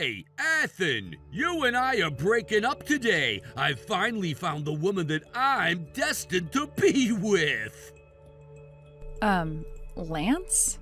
Hey, Ethan, you and I are breaking up today. I've finally found the woman that I'm destined to be with. Lance?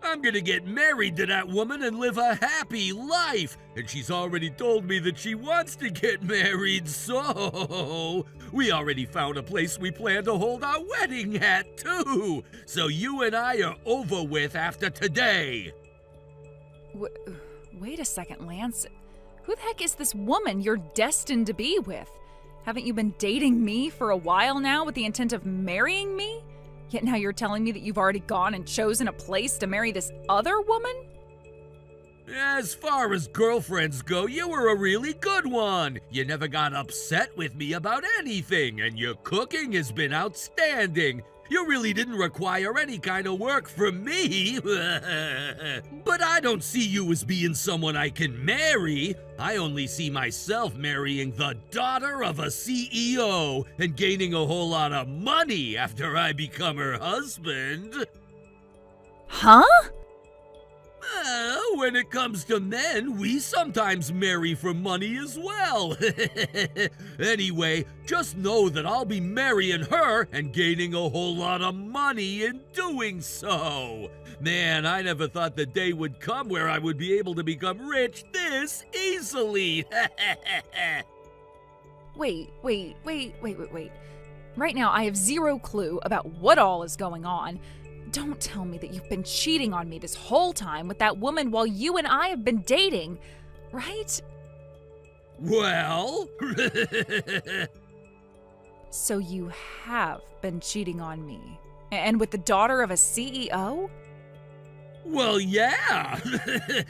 I'm gonna get married to that woman and live a happy life. And she's already told me that she wants to get married, so we already found a place we plan to hold our wedding at, too. So you and I are over with after today. Wait a second, Lance. Who the heck is this woman you're destined to be with? Haven't you been dating me for a while now with the intent of marrying me? Yet now you're telling me that you've already gone and chosen a place to marry this other woman? As far as girlfriends go, you were a really good one. You never got upset with me about anything, and your cooking has been outstanding. You really didn't require any kind of work from me. But I don't see you as being someone I can marry. I only see myself marrying the daughter of a CEO and gaining a whole lot of money after I become her husband. Huh? When it comes to men, we sometimes marry for money as well. Anyway, just know that I'll be marrying her and gaining a whole lot of money in doing so. Man, I never thought the day would come where I would be able to become rich this easily. Wait. Right now, I have zero clue about what all is going on. Don't tell me that you've been cheating on me this whole time with that woman while you and I have been dating, right? Well... So you have been cheating on me. And with the daughter of a CEO? Well, yeah.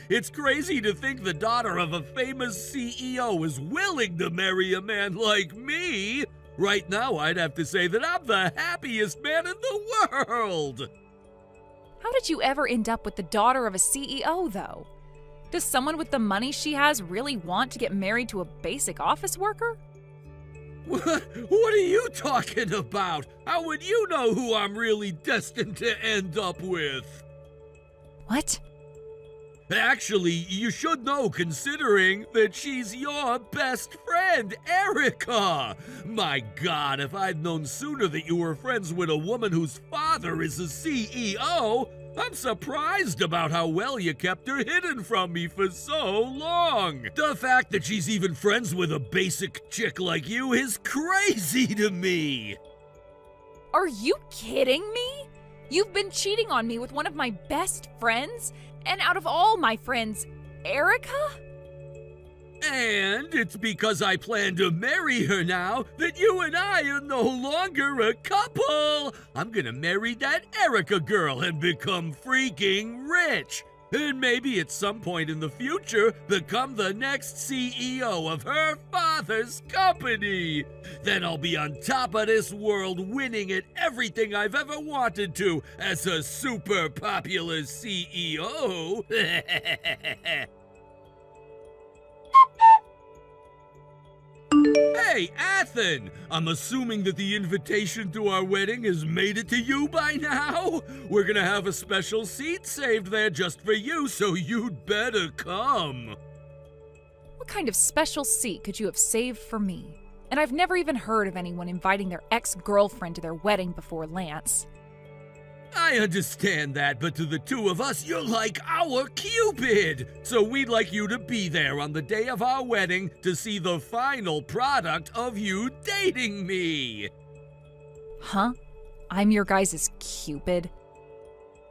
It's crazy to think the daughter of a famous CEO is willing to marry a man like me. Right now, I'd have to say that I'm the happiest man in the world. How did you ever end up with the daughter of a CEO, though? Does someone with the money she has really want to get married to a basic office worker? What are you talking about? How would you know who I'm really destined to end up with? What? Actually, you should know, considering that she's your best friend, Erica. My God, if I'd known sooner that you were friends with a woman whose father is a CEO, I'm surprised about how well you kept her hidden from me for so long. The fact that she's even friends with a basic chick like you is crazy to me. Are you kidding me? You've been cheating on me with one of my best friends? And out of all my friends, Erica? And it's because I plan to marry her now that you and I are no longer a couple. I'm gonna marry that Erica girl and become freaking rich. And maybe at some point in the future, become the next CEO of her father's company. Then I'll be on top of this world, winning at everything I've ever wanted to as a super popular CEO. Hey, Ethan! I'm assuming that the invitation to our wedding has made it to you by now? We're gonna have a special seat saved there just for you, so you'd better come. What kind of special seat could you have saved for me? And I've never even heard of anyone inviting their ex-girlfriend to their wedding before, Lance. I understand that, but to the two of us, you're like our Cupid! So we'd like you to be there on the day of our wedding to see the final product of you dating me! Huh? I'm your guys' Cupid?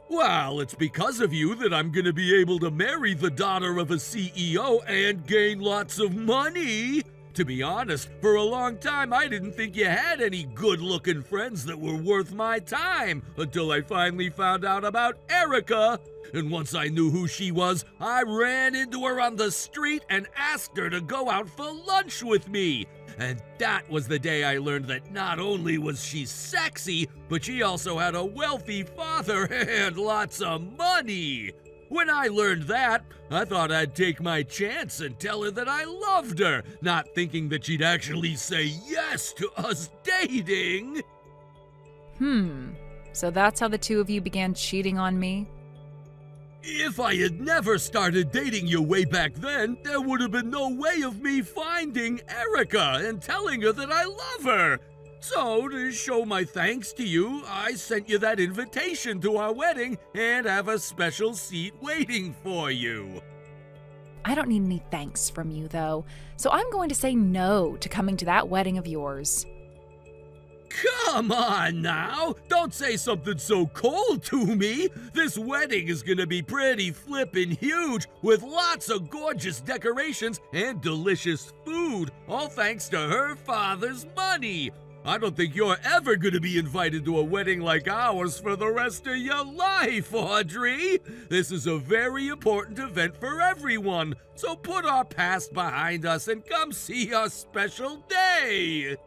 Well, it's because of you that I'm gonna be able to marry the daughter of a CEO and gain lots of money! To be honest, for a long time I didn't think you had any good-looking friends that were worth my time until I finally found out about Erica. And once I knew who she was, I ran into her on the street and asked her to go out for lunch with me. And that was the day I learned that not only was she sexy, but she also had a wealthy father and lots of money. When I learned that, I thought I'd take my chance and tell her that I loved her, not thinking that she'd actually say yes to us dating. So that's how the two of you began cheating on me? If I had never started dating you way back then, there would have been no way of me finding Erica and telling her that I love her. So, to show my thanks to you, I sent you that invitation to our wedding and have a special seat waiting for you. I don't need any thanks from you, though, so I'm going to say no to coming to that wedding of yours. Come on now! Don't say something so cold to me! This wedding is gonna be pretty flippin' huge, with lots of gorgeous decorations and delicious food, all thanks to her father's money! I don't think you're ever gonna be invited to a wedding like ours for the rest of your life, Audrey! This is a very important event for everyone, so put our past behind us and come see our special day!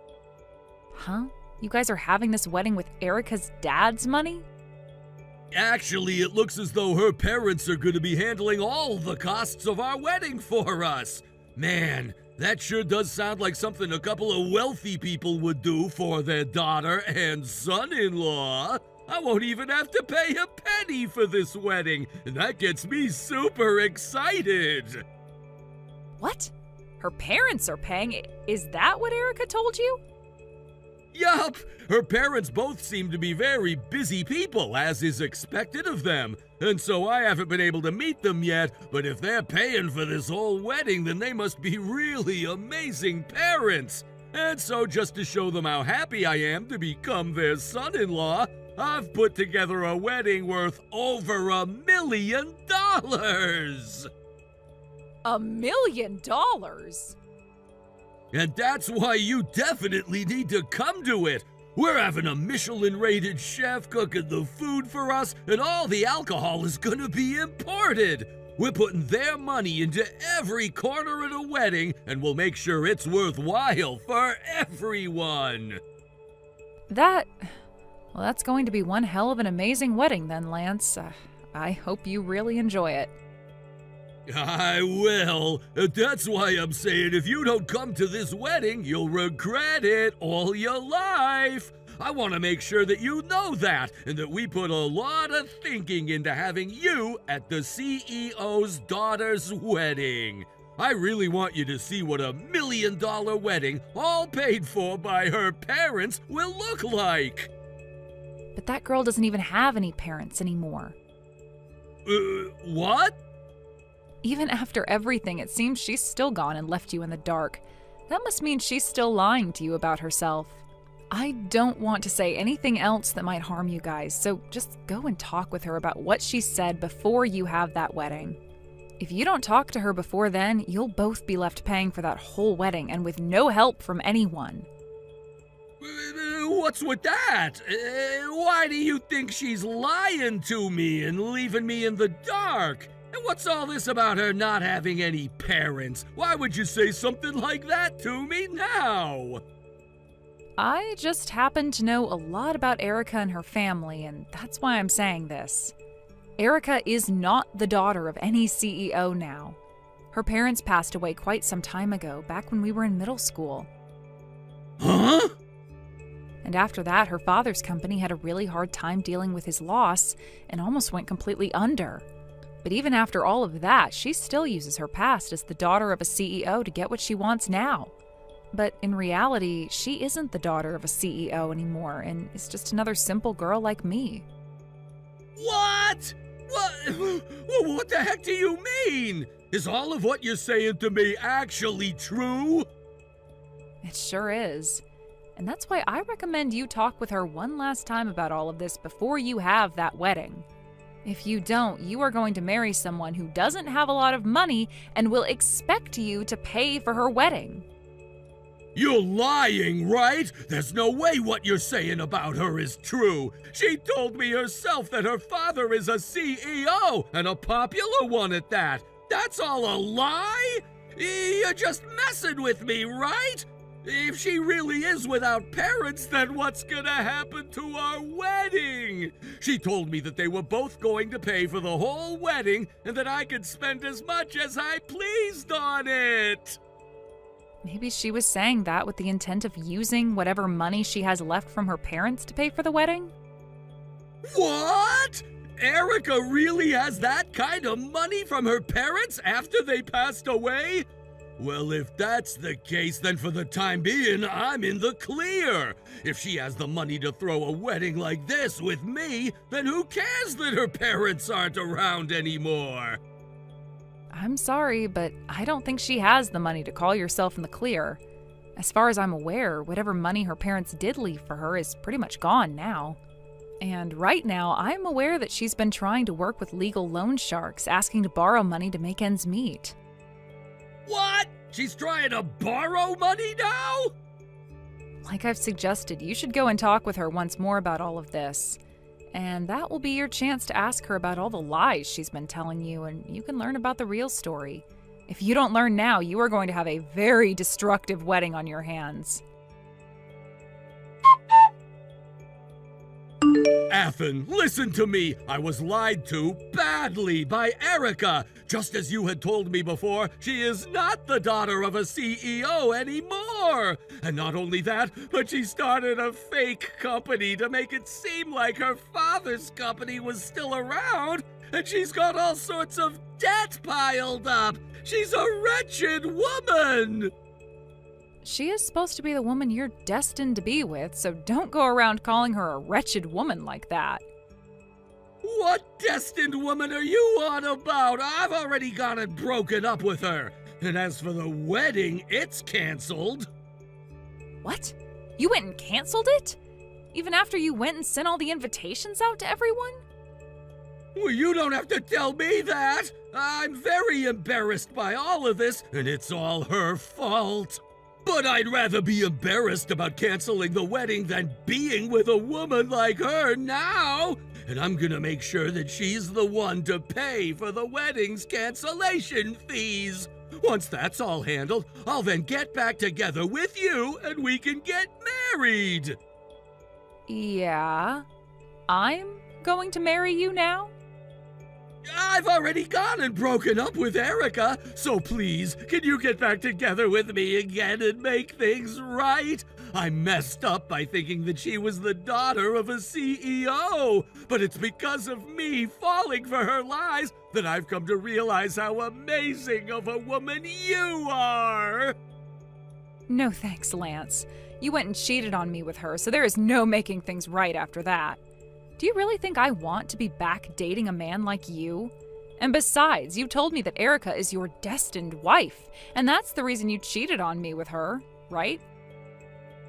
Huh? You guys are having this wedding with Erica's dad's money? Actually, it looks as though her parents are going to be handling all the costs of our wedding for us. Man, that sure does sound like something a couple of wealthy people would do for their daughter and son-in-law. I won't even have to pay a penny for this wedding, and that gets me super excited. What? Her parents are paying? Is that what Erica told you? Yup, her parents both seem to be very busy people, as is expected of them, and so I haven't been able to meet them yet, but if they're paying for this whole wedding, then they must be really amazing parents. And so just to show them how happy I am to become their son-in-law, I've put together a wedding worth over $1 million. $1 million? And that's why you definitely need to come to it. We're having a Michelin-rated chef cooking the food for us, and all the alcohol is gonna be imported. We're putting their money into every corner of the wedding, and we'll make sure it's worthwhile for everyone. That's going to be one hell of an amazing wedding then, Lance. I hope you really enjoy it. I will. That's why I'm saying if you don't come to this wedding, you'll regret it all your life. I want to make sure that you know that, and that we put a lot of thinking into having you at the CEO's daughter's wedding. I really want you to see what $1 million wedding, all paid for by her parents, will look like. But that girl doesn't even have any parents anymore. What? Even after everything, it seems she's still gone and left you in the dark. That must mean she's still lying to you about herself. I don't want to say anything else that might harm you guys, so just go and talk with her about what she said before you have that wedding. If you don't talk to her before then, you'll both be left paying for that whole wedding and with no help from anyone. What's with that? Why do you think she's lying to me and leaving me in the dark? And what's all this about her not having any parents? Why would you say something like that to me now? I just happen to know a lot about Erica and her family, and that's why I'm saying this. Erica is not the daughter of any CEO now. Her parents passed away quite some time ago, back when we were in middle school. Huh? And after that, her father's company had a really hard time dealing with his loss and almost went completely under. But even after all of that, she still uses her past as the daughter of a CEO to get what she wants now. But in reality, she isn't the daughter of a CEO anymore and is just another simple girl like me. What? What the heck do you mean? Is all of what you're saying to me actually true? It sure is. And that's why I recommend you talk with her one last time about all of this before you have that wedding. If you don't, you are going to marry someone who doesn't have a lot of money and will expect you to pay for her wedding. You're lying, right? There's no way what you're saying about her is true. She told me herself that her father is a CEO, and a popular one at that. That's all a lie? You're just messing with me, right? If she really is without parents, then what's gonna happen to our wedding? She told me that they were both going to pay for the whole wedding and that I could spend as much as I pleased on it. Maybe she was saying that with the intent of using whatever money she has left from her parents to pay for the wedding? What? Erica really has that kind of money from her parents after they passed away? Well, if that's the case, then for the time being, I'm in the clear. If she has the money to throw a wedding like this with me, then who cares that her parents aren't around anymore? I'm sorry, but I don't think she has the money to call yourself in the clear. As far as I'm aware, whatever money her parents did leave for her is pretty much gone now. And right now, I'm aware that she's been trying to work with legal loan sharks, asking to borrow money to make ends meet. What? She's trying to borrow money now? Like I've suggested, you should go and talk with her once more about all of this. And that will be your chance to ask her about all the lies she's been telling you, and you can learn about the real story. If you don't learn now, you are going to have a very destructive wedding on your hands. Athen, listen to me. I was lied to badly by Erica. Just as you had told me before, she is not the daughter of a CEO anymore. And not only that, but she started a fake company to make it seem like her father's company was still around. And she's got all sorts of debt piled up. She's a wretched woman. She is supposed to be the woman you're destined to be with, so don't go around calling her a wretched woman like that. What destined woman are you on about? I've already got it broken up with her. And as for the wedding, it's canceled. What? You went and canceled it? Even after you went and sent all the invitations out to everyone? Well, you don't have to tell me that. I'm very embarrassed by all of this, and it's all her fault. But I'd rather be embarrassed about canceling the wedding than being with a woman like her now. And I'm gonna make sure that she's the one to pay for the wedding's cancellation fees. Once that's all handled, I'll then get back together with you and we can get married. Yeah? I'm going to marry you now? I've already gone and broken up with Erica, so please, can you get back together with me again and make things right? I messed up by thinking that she was the daughter of a CEO, but it's because of me falling for her lies that I've come to realize how amazing of a woman you are. No thanks, Lance. You went and cheated on me with her, so there is no making things right after that. Do you really think I want to be back dating a man like you? And besides, you told me that Erica is your destined wife, and that's the reason you cheated on me with her, right?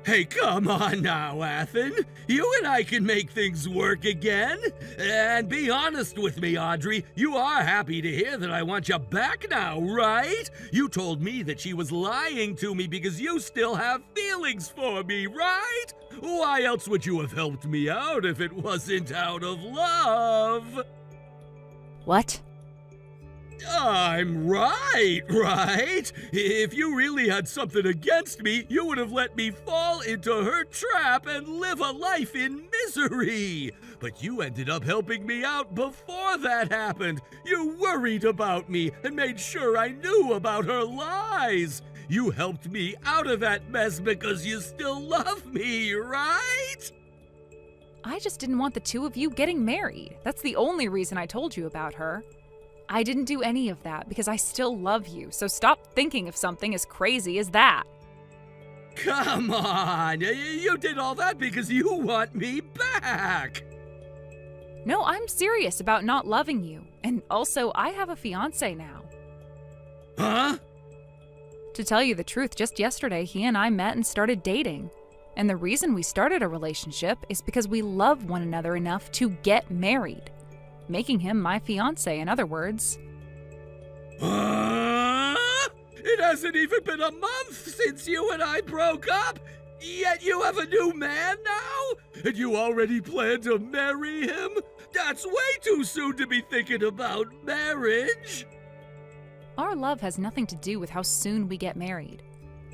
Hey, come on now, Athen. You and I can make things work again. And be honest with me, Audrey. You are happy to hear that I want you back now, right? You told me that she was lying to me because you still have feelings for me, right? Why else would you have helped me out if it wasn't out of love? What? I'm right? If you really had something against me, you would have let me fall into her trap and live a life in misery. But you ended up helping me out before that happened. You worried about me and made sure I knew about her lies. You helped me out of that mess because you still love me, right? I just didn't want the two of you getting married. That's the only reason I told you about her. I didn't do any of that because I still love you, so stop thinking of something as crazy as that. Come on! You did all that because you want me back! No, I'm serious about not loving you. And also, I have a fiancé now. Huh? To tell you the truth, just yesterday, he and I met and started dating. And the reason we started a relationship is because we love one another enough to get married. Making him my fiancé, in other words. It hasn't even been a month since you and I broke up, yet you have a new man now? And you already plan to marry him? That's way too soon to be thinking about marriage. Our love has nothing to do with how soon we get married.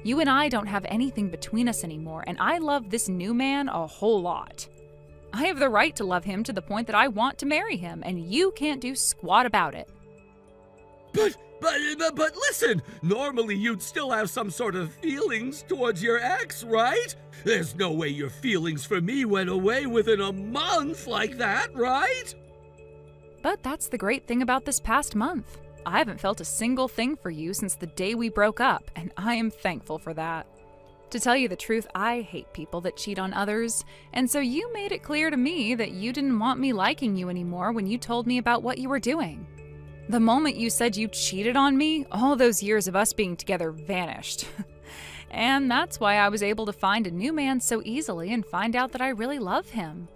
You and I don't have anything between us anymore, and I love this new man a whole lot. I have the right to love him to the point that I want to marry him, and you can't do squat about it. But listen, normally you'd still have some sort of feelings towards your ex, right? There's no way your feelings for me went away within a month like that, right? But that's the great thing about this past month. I haven't felt a single thing for you since the day we broke up, and I am thankful for that. To tell you the truth, I hate people that cheat on others, and so you made it clear to me that you didn't want me liking you anymore when you told me about what you were doing. The moment you said you cheated on me, all those years of us being together vanished. And that's why I was able to find a new man so easily and find out that I really love him.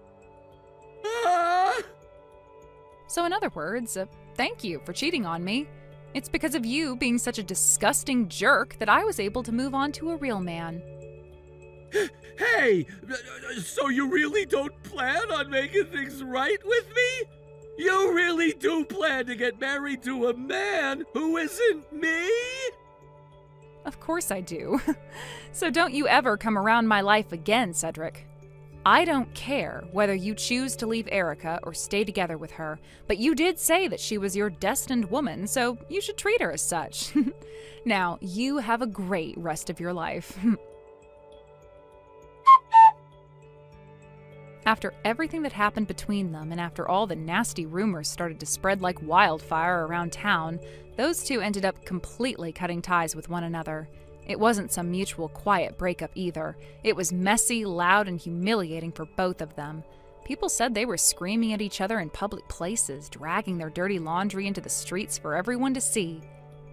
So in other words, thank you for cheating on me. It's because of you being such a disgusting jerk that I was able to move on to a real man. Hey, so you really don't plan on making things right with me? You really do plan to get married to a man who isn't me? Of course I do. So don't you ever come around my life again, Cedric. I don't care whether you choose to leave Erica or stay together with her, but you did say that she was your destined woman, so you should treat her as such. Now, you have a great rest of your life. After everything that happened between them and after all the nasty rumors started to spread like wildfire around town, those two ended up completely cutting ties with one another. It wasn't some mutual quiet breakup either. It was messy, loud, and humiliating for both of them. People said they were screaming at each other in public places, dragging their dirty laundry into the streets for everyone to see.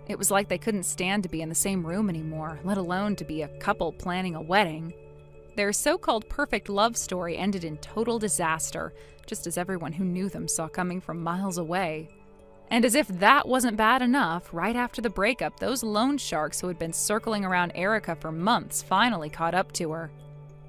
It was like they couldn't stand to be in the same room anymore, let alone to be a couple planning a wedding. Their so-called perfect love story ended in total disaster, just as everyone who knew them saw coming from miles away. And as if that wasn't bad enough, right after the breakup, those loan sharks who had been circling around Erica for months finally caught up to her.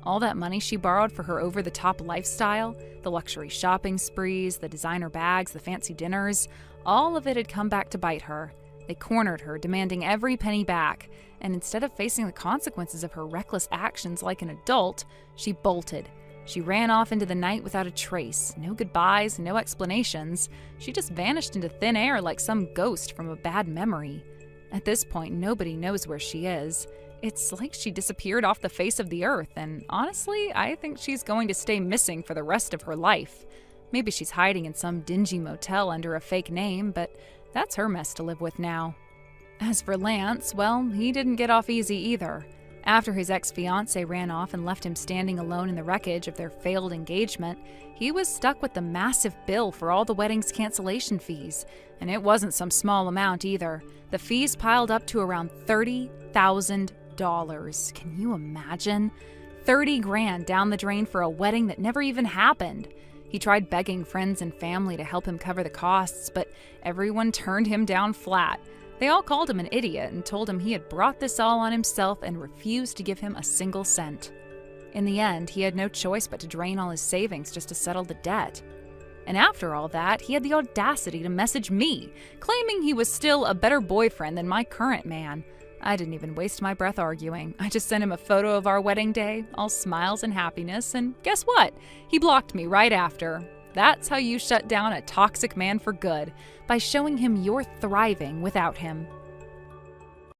All that money she borrowed for her over-the-top lifestyle, the luxury shopping sprees, the designer bags, the fancy dinners, all of it had come back to bite her. They cornered her, demanding every penny back, and instead of facing the consequences of her reckless actions like an adult, she bolted. She ran off into the night without a trace, no goodbyes, no explanations. She just vanished into thin air like some ghost from a bad memory. At this point, nobody knows where she is. It's like she disappeared off the face of the earth, and honestly, I think she's going to stay missing for the rest of her life. Maybe she's hiding in some dingy motel under a fake name, but that's her mess to live with now. As for Lance, well, he didn't get off easy either. After his ex-fiancée ran off and left him standing alone in the wreckage of their failed engagement, he was stuck with the massive bill for all the wedding's cancellation fees. And it wasn't some small amount either. The fees piled up to around $30,000. Can you imagine? 30 grand down the drain for a wedding that never even happened. He tried begging friends and family to help him cover the costs, but everyone turned him down flat. They all called him an idiot and told him he had brought this all on himself and refused to give him a single cent. In the end, he had no choice but to drain all his savings just to settle the debt. And after all that, he had the audacity to message me, claiming he was still a better boyfriend than my current man. I didn't even waste my breath arguing. I just sent him a photo of our wedding day, all smiles and happiness, and guess what? He blocked me right after. That's how you shut down a toxic man for good, by showing him you're thriving without him.